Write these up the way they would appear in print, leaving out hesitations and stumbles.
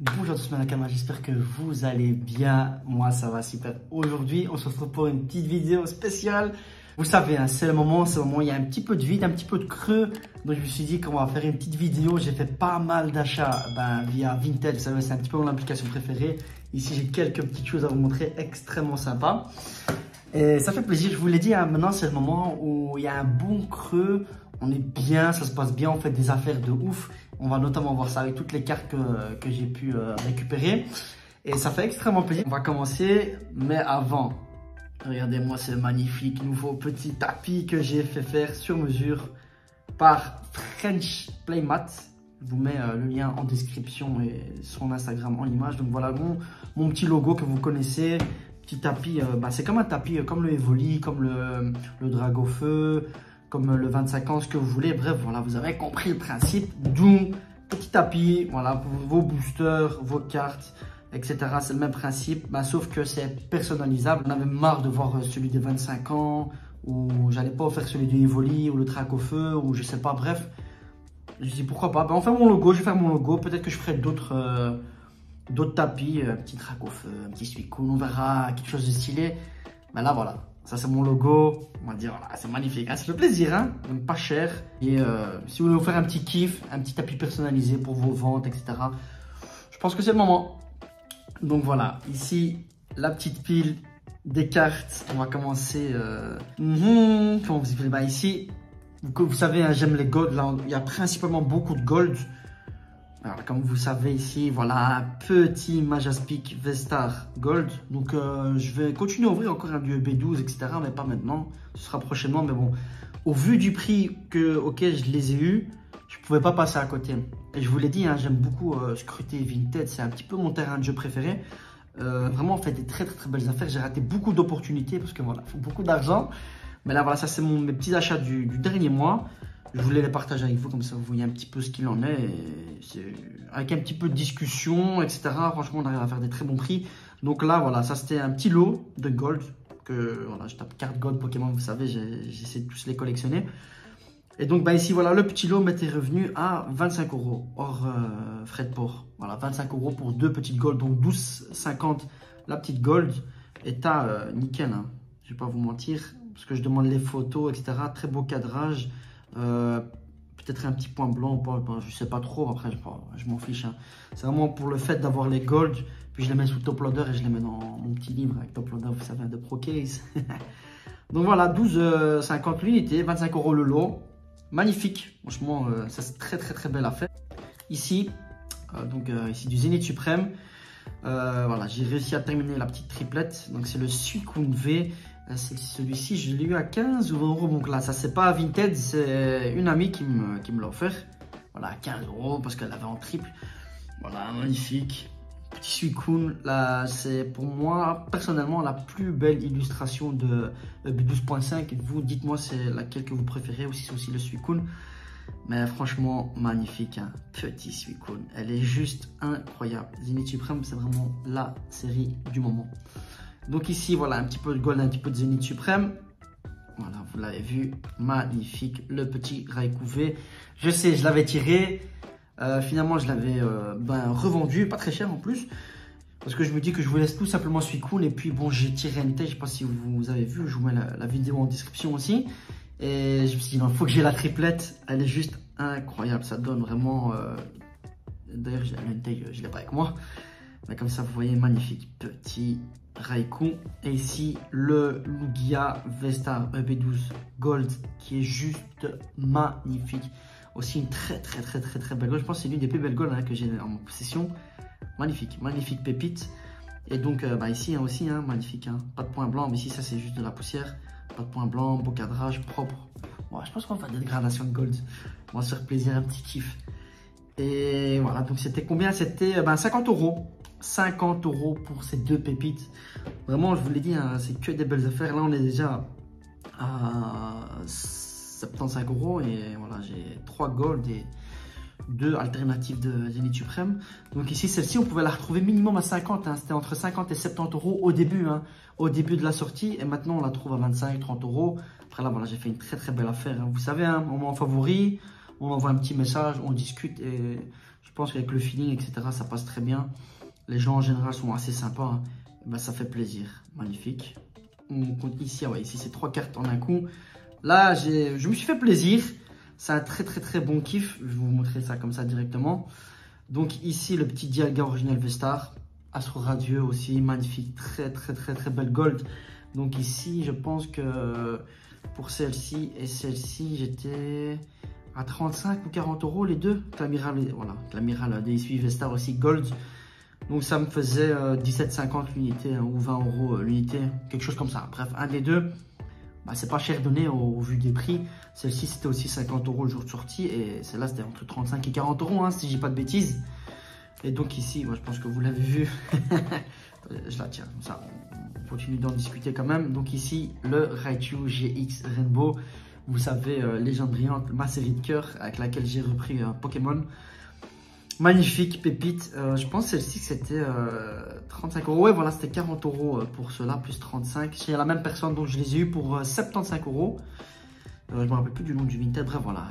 Bonjour à tous, Manakama, j'espère que vous allez bien. Moi, ça va super. Aujourd'hui, on se retrouve pour une petite vidéo spéciale. Vous savez, hein, c'est le moment, il y a un petit peu de vide, un petit peu de creux. Donc, je me suis dit qu'on va faire une petite vidéo. J'ai fait pas mal d'achats via Vinted. Vous savez, c'est un petit peu mon application préférée. Ici, j'ai quelques petites choses à vous montrer extrêmement sympas. Et ça fait plaisir, je vous l'ai dit, hein, maintenant, c'est le moment où il y a un bon creux. On est bien, ça se passe bien, on fait des affaires de ouf. On va notamment voir ça avec toutes les cartes que j'ai pu récupérer. Et ça fait extrêmement plaisir. On va commencer, mais avant, regardez-moi ce magnifique nouveau petit tapis que j'ai fait faire sur mesure par French Playmat. Je vous mets le lien en description et son Instagram en image. Donc voilà mon petit logo que vous connaissez. Petit tapis, c'est comme un tapis, comme le Evoli, comme le Drago Feu, comme le 25 ans, ce que vous voulez. Bref, voilà, vous avez compris le principe. D'où petit tapis, voilà, pour vos boosters, vos cartes, etc. C'est le même principe, sauf que c'est personnalisable. On avait marre de voir celui des 25 ans, ou j'allais pas faire celui du Evoli, ou le Drago Feu, ou je sais pas, bref. Je dis pourquoi pas. On fait mon logo, je vais faire mon logo. Peut-être que je ferai d'autres tapis, un petit Drago Feu, un petit Suicune, on verra quelque chose de stylé. Mais là, voilà. Ça, c'est mon logo. On va dire, voilà, c'est magnifique. Hein, ça fait plaisir, hein, donc pas cher. Et si vous voulez vous faire un petit kiff, un petit tapis personnalisé pour vos ventes, etc., je pense que c'est le moment. Donc voilà, ici, la petite pile des cartes. On va commencer. Comment vous expliquer? Ici, vous savez, hein, j'aime les gold. Là, il y a principalement beaucoup de gold. Alors, comme vous savez ici, voilà un petit Majaspic V-Star Gold. Donc, je vais continuer à ouvrir encore un du B12, etc. Mais pas maintenant. Ce sera prochainement. Mais bon, au vu du prix auquel je les ai eus, je ne pouvais pas passer à côté. Et je vous l'ai dit, hein, j'aime beaucoup scruter Vinted. C'est un petit peu mon terrain de jeu préféré. Vraiment, on fait des très belles affaires. J'ai raté beaucoup d'opportunités parce que voilà, il faut beaucoup d'argent. Mais là, voilà, ça, c'est mes petits achats du dernier mois. Je voulais les partager avec vous, comme ça vous voyez un petit peu ce qu'il en est. Avec un petit peu de discussion, etc. Franchement, on arrive à faire des très bons prix. Donc là, voilà, ça c'était un petit lot de gold. Voilà, je tape carte gold Pokémon, vous savez, j'essaie de tous les collectionner. Et donc ici, voilà, le petit lot m'était revenu à 25 € hors frais de port. Voilà, 25 € pour deux petites gold, donc 12,50 la petite gold. Et t'as nickel, hein, je vais pas vous mentir, parce que je demande les photos, etc. Très beau cadrage. Peut-être un petit point blanc ou pas, je sais pas trop, après je m'en fiche, hein. C'est vraiment pour le fait d'avoir les gold, puis je les mets sous top loader et je les mets dans mon petit livre avec top loader, vous savez, de Pro Case. Donc voilà, 12,50 l'unité, 25 € le lot, magnifique, franchement, ça c'est très belle affaire. Ici, ici du Zénith Suprême, voilà, j'ai réussi à terminer la petite triplette, donc c'est le Suicune V. Celui-ci, je l'ai eu à 15 ou 20 €. Donc là, ça, c'est pas Vinted, c'est une amie qui me l'a offert. Voilà, à 15 € parce qu'elle l'avait en triple. Voilà, magnifique. Petit Suicune. Là, c'est pour moi, personnellement, la plus belle illustration de B12.5. Vous, dites-moi, c'est laquelle que vous préférez ou si c'est aussi le Suicune. Mais franchement, magnifique, hein. Petit Suicune. Elle est juste incroyable. Zénith Suprême, c'est vraiment la série du moment. Donc ici, voilà, un petit peu de gold, un petit peu de Zénith Suprême. Voilà, vous l'avez vu, magnifique, le petit Raikou V. Je sais, je l'avais tiré. Finalement, je l'avais revendu, pas très cher en plus. Parce que je me dis que je vous laisse tout simplement Suicune. Et puis bon, j'ai tiré NT, je ne sais pas si vous avez vu, je vous mets la vidéo en description aussi. Et je me suis dit, il faut que j'ai la triplette. Elle est juste incroyable, ça donne vraiment... D'ailleurs, le NT, je ne l'ai pas avec moi. Mais comme ça, vous voyez, magnifique petit Raikou. Et ici, le Lugia V-Star EB12 Gold qui est juste magnifique. Aussi une très belle gold. Je pense que c'est l'une des plus belles golds, hein, que j'ai en possession. Magnifique pépite. Et donc ici aussi, hein, magnifique. Hein. Pas de point blanc, mais ici, ça c'est juste de la poussière. Pas de point blanc, beau cadrage, propre. Bon, je pense qu'on va faire des dégradations de gold. On va se faire plaisir, un petit kiff. Et voilà, donc c'était combien? C'était 50 €. 50 € pour ces deux pépites. Vraiment, je vous l'ai dit, hein, c'est que des belles affaires. Là, on est déjà à 75 € et voilà, j'ai 3 gold et 2 alternatives de Zénith Suprême. Donc ici, celle-ci, on pouvait la retrouver minimum à 50. Hein. C'était entre 50 et 70 € au début, hein, au début de la sortie. Et maintenant, on la trouve à 25, 30 €. Après là, voilà, j'ai fait une très belle affaire. Hein. Vous savez, hein, moment favori, on envoie un petit message, on discute et je pense qu'avec le feeling, etc., ça passe très bien. Les gens en général sont assez sympas. Hein. Ben, ça fait plaisir. Magnifique. On compte ici, ah ouais, ici c'est 3 cartes en un coup. Là, je me suis fait plaisir. C'est un très bon kiff. Je vais vous montrer ça comme ça directement. Donc ici, le petit Dialga original V-Star. Astro Radieux aussi, magnifique. Très belle gold. Donc ici, je pense que pour celle-ci et celle-ci, j'étais à 35 ou 40 euros les deux. L'amiral, voilà, l'amiral DSU V-Star aussi gold. Donc ça me faisait 17,50 l'unité hein, ou 20 euros l'unité, quelque chose comme ça. Bref, un des deux, bah, c'est pas cher donné au vu des prix. Celle-ci c'était aussi 50 euros le jour de sortie et celle-là c'était entre 35 et 40 euros hein, si je dis pas de bêtises. Et donc ici, moi je pense que vous l'avez vu, je la tiens, comme ça on continue d'en discuter quand même. Donc ici, le Raichu GX Rainbow, vous savez, légende brillante, ma série de cœur avec laquelle j'ai repris Pokémon. Magnifique pépite, je pense celle-ci c'était 35 euros, ouais voilà c'était 40 euros pour cela, plus 35. Chez la même personne donc je les ai eu pour 75 euros. Je me rappelle plus du nom du Vinted, bref voilà,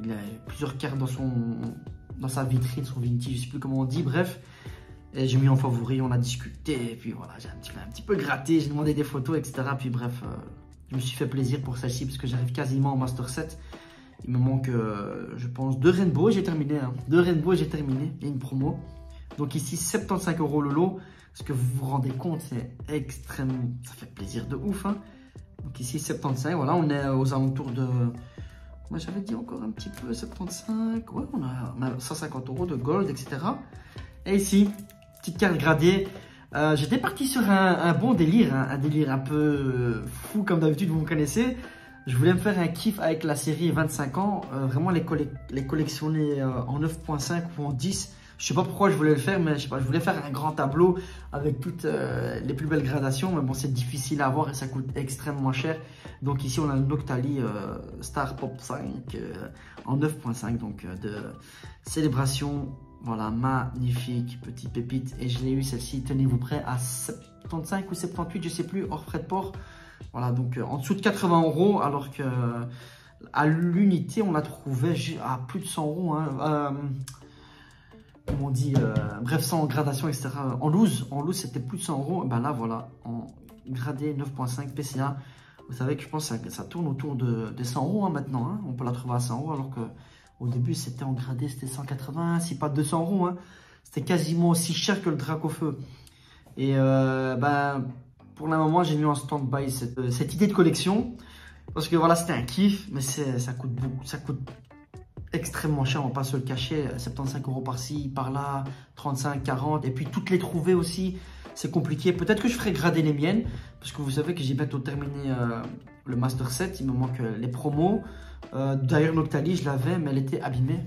il a plusieurs cartes dans sa vitrine, son vintage, je sais plus comment on dit, bref. Et j'ai mis en favori, on a discuté, et puis voilà, j'ai un petit peu gratté, j'ai demandé des photos, etc. Puis bref, je me suis fait plaisir pour celle-ci parce que j'arrive quasiment au Master 7. Il me manque, je pense, 2 Rainbow, j'ai terminé. Hein. 2 Rainbow, j'ai terminé. Il y a une promo. Donc ici, 75 euros le lot. Est-ce que vous vous rendez compte, c'est extrêmement... Ça fait plaisir de ouf. Hein. Donc ici, 75. Voilà, on est aux alentours de... Moi, j'avais dit encore un petit peu, 75. Ouais, on a 150 euros de gold, etc. Et ici, petite carte gradée. J'étais parti sur un bon délire. Hein, un délire un peu fou, comme d'habitude, vous me connaissez. Je voulais me faire un kiff avec la série 25 ans, vraiment les collectionner en 9.5 ou en 10. Je sais pas pourquoi je voulais le faire, mais je sais pas, je voulais faire un grand tableau avec toutes les plus belles gradations. Mais bon, c'est difficile à avoir et ça coûte extrêmement cher. Donc ici, on a le Noctali Star Pop 5 en 9.5, donc de célébration. Voilà, magnifique petite pépite. Et je l'ai eu celle-ci, tenez-vous prêt, à 75 ou 78, je sais plus, hors frais de port. Voilà, donc en dessous de 80 euros, alors que à l'unité, on l'a trouvé à plus de 100 euros. Hein, comme on dit, bref, sans gradation, etc. En loose, c'était plus de 100 euros. Ben là, voilà, en gradé 9.5 PCA, vous savez que je pense que ça tourne autour des 100 euros hein, maintenant. Hein. On peut la trouver à 100 euros, alors qu'au début, c'était en gradé, c'était 180, si pas 200 euros. Hein. C'était quasiment aussi cher que le Dracofeu. Et ben... Pour le moment, j'ai mis en stand-by cette idée de collection. Parce que voilà, c'était un kiff, mais ça coûte beaucoup. Ça coûte extrêmement cher, on va pas se le cacher. 75 euros par-ci, par-là, 35, 40. Et puis toutes les trouver aussi, c'est compliqué. Peut-être que je ferai grader les miennes. Parce que vous savez que j'ai bientôt terminé le Master 7. Il me manque les promos. D'ailleurs, Noctali, je l'avais, mais elle était abîmée.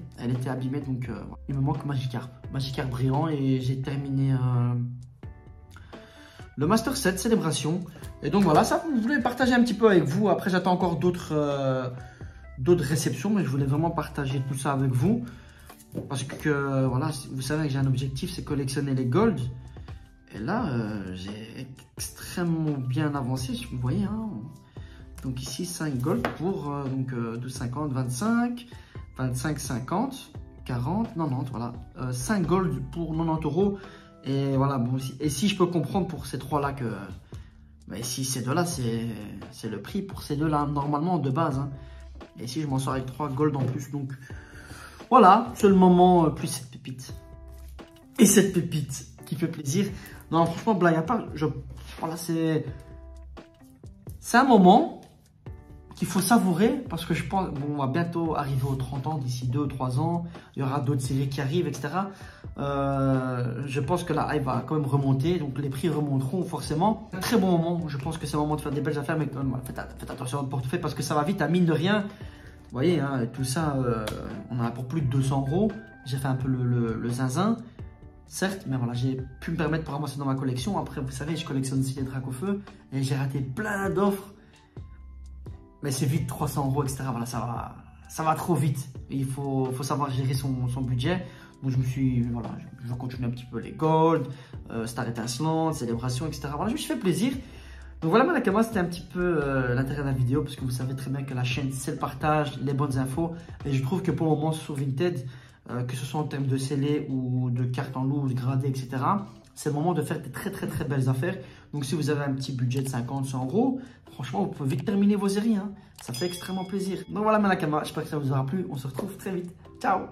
Donc il me manque Magikarp. Magikarp brillant. Et j'ai terminé... le Master 7 célébration. Et donc voilà, ça je voulais partager un petit peu avec vous. Après j'attends encore d'autres réceptions, mais je voulais vraiment partager tout ça avec vous. Parce que voilà, vous savez que j'ai un objectif, c'est collectionner les golds. Et là, j'ai extrêmement bien avancé, si vous voyez. Hein. Donc ici, 5 golds pour donc 12,50, 25, 25, 50, 40, 90, voilà. 5 golds pour 90 euros. Et voilà, bon, et si je peux comprendre pour ces trois-là que... Mais si ces deux-là, c'est le prix pour ces deux-là, normalement, de base. Hein. Et si je m'en sors avec 3 gold en plus, donc... Voilà, c'est le moment, plus cette pépite. Et cette pépite qui fait plaisir. Non, franchement, blague à part, voilà, c'est un moment qu'il faut savourer parce que je pense, bon, on va bientôt arriver aux 30 ans, d'ici 2 ou 3 ans. Il y aura d'autres séries qui arrivent, etc. Je pense que la hype va quand même remonter, donc les prix remonteront forcément. Très bon moment, je pense que c'est le moment de faire des belles affaires, mais quand même, faites attention à votre portefeuille parce que ça va vite, à mine de rien. Vous voyez, hein, tout ça, on en a pour plus de 200 euros. J'ai fait un peu le zinzin, certes, mais voilà, j'ai pu me permettre pour avancer dans ma collection. Après, vous savez, je collectionne aussi les Dracofeu et j'ai raté plein d'offres. Mais c'est vite 300 euros, etc. Voilà, ça va trop vite. Et il faut savoir gérer son budget. Donc je me suis, voilà, je vais continuer un petit peu les Gold, Star étincelante, Célébration, etc. Voilà, je me suis fait plaisir. Donc voilà, Manakama, c'était un petit peu l'intérêt de la vidéo parce que vous savez très bien que la chaîne, c'est le partage, les bonnes infos. Et je trouve que pour le moment, sur Vinted, que ce soit en termes de scellés ou de cartes en loose, gradées, etc. C'est le moment de faire des très belles affaires. Donc si vous avez un petit budget de 50, 100 euros, franchement, vous pouvez vite terminer vos séries, hein. Ça fait extrêmement plaisir. Donc voilà, Manakama, j'espère que ça vous aura plu. On se retrouve très vite. Ciao!